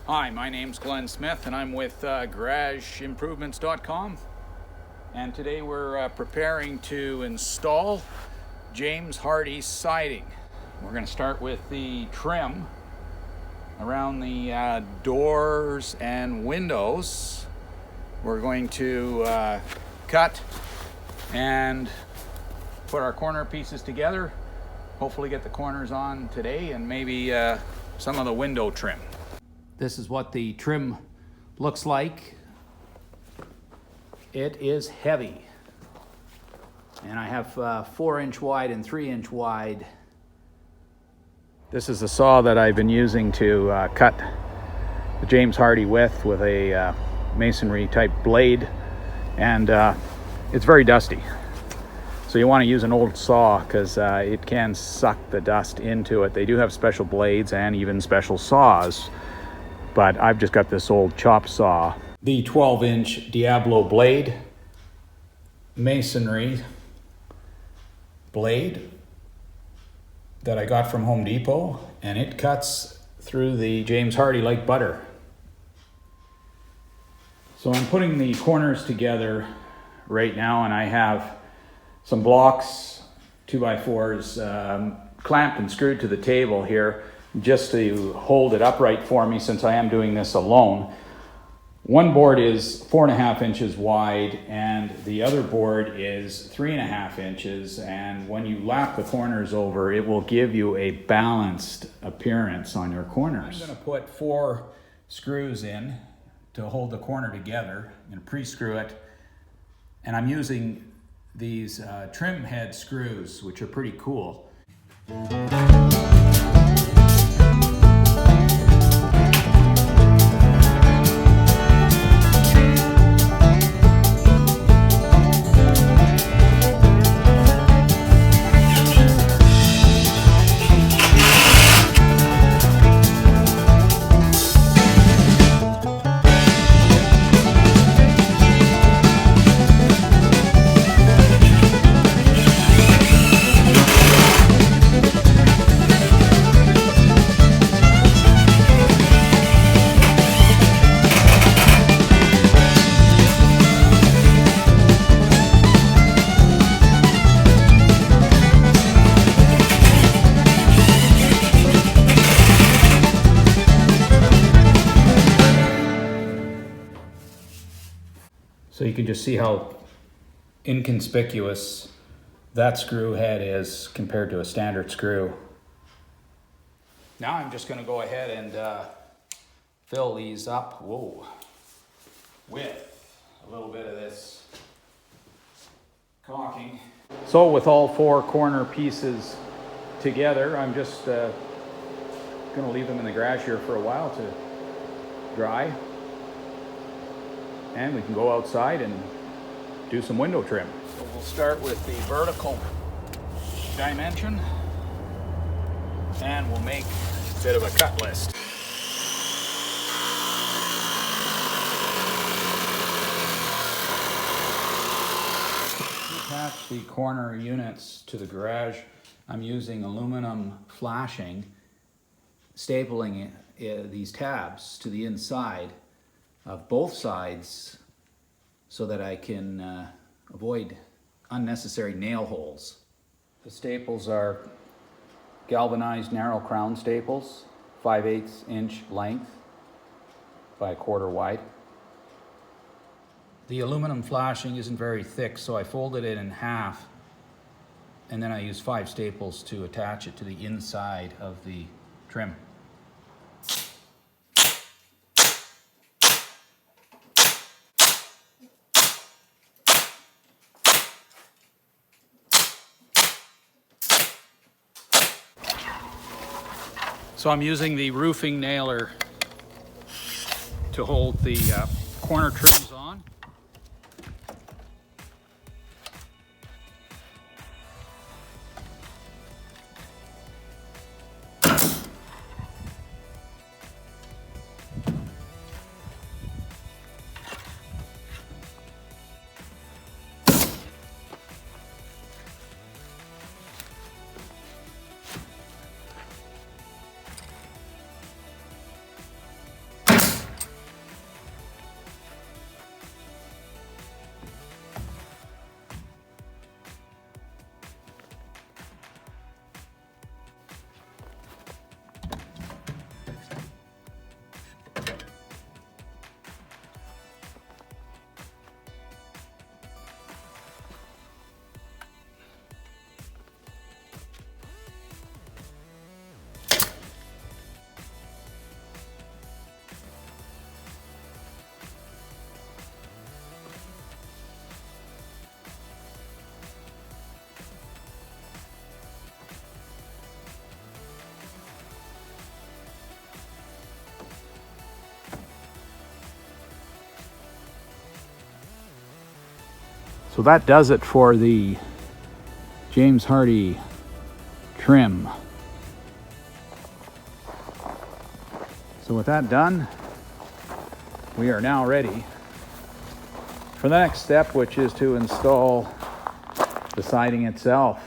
Hi, my name's Glenn Smith and I'm with GarageImprovements.com, and today we're preparing to install James Hardie siding. We're going to start with the trim around the doors and windows. We're going to cut and put our corner pieces together, hopefully get the corners on today, and maybe some of the window trim. This is what the trim looks like. It is heavy. And I have 4-inch wide and 3-inch wide. This is the saw that I've been using to cut the James Hardie with a masonry type blade. And it's very dusty. So you want to use an old saw because it can suck the dust into it. They do have special blades and even special saws, but I've just got this old chop saw. The 12-inch Diablo blade, masonry blade that I got from Home Depot, and it cuts through the James Hardie like butter. So I'm putting the corners together right now, and I have some blocks, 2x4s, clamped and screwed to the table here just to hold it upright for me since I am doing this alone. One board is 4.5 inches wide and the other board is 3.5 inches, and when you lap the corners over, it will give you a balanced appearance on your corners. I'm going to put 4 screws in to hold the corner together. I'm going to pre-screw it, and I'm using these trim head screws, which are pretty cool. So you can just see how inconspicuous that screw head is compared to a standard screw. Now I'm just going to go ahead and fill these up, with a little bit of this caulking. So with all 4 corner pieces together, I'm just going to leave them in the garage here for a while to dry. And we can go outside and do some window trim. So we'll start with the vertical dimension, and we'll make a bit of a cut list. To attach the corner units to the garage, I'm using aluminum flashing, stapling these tabs to the inside of both sides so that I can avoid unnecessary nail holes. The staples are galvanized narrow crown staples, 5/8 inch length by 1/4 wide. The aluminum flashing isn't very thick, so I folded it in half, and then I used 5 staples to attach it to the inside of the trim. So I'm using the roofing nailer to hold the corner trims on. So that does it for the James Hardie trim. So with that done, we are now ready for the next step, which is to install the siding itself.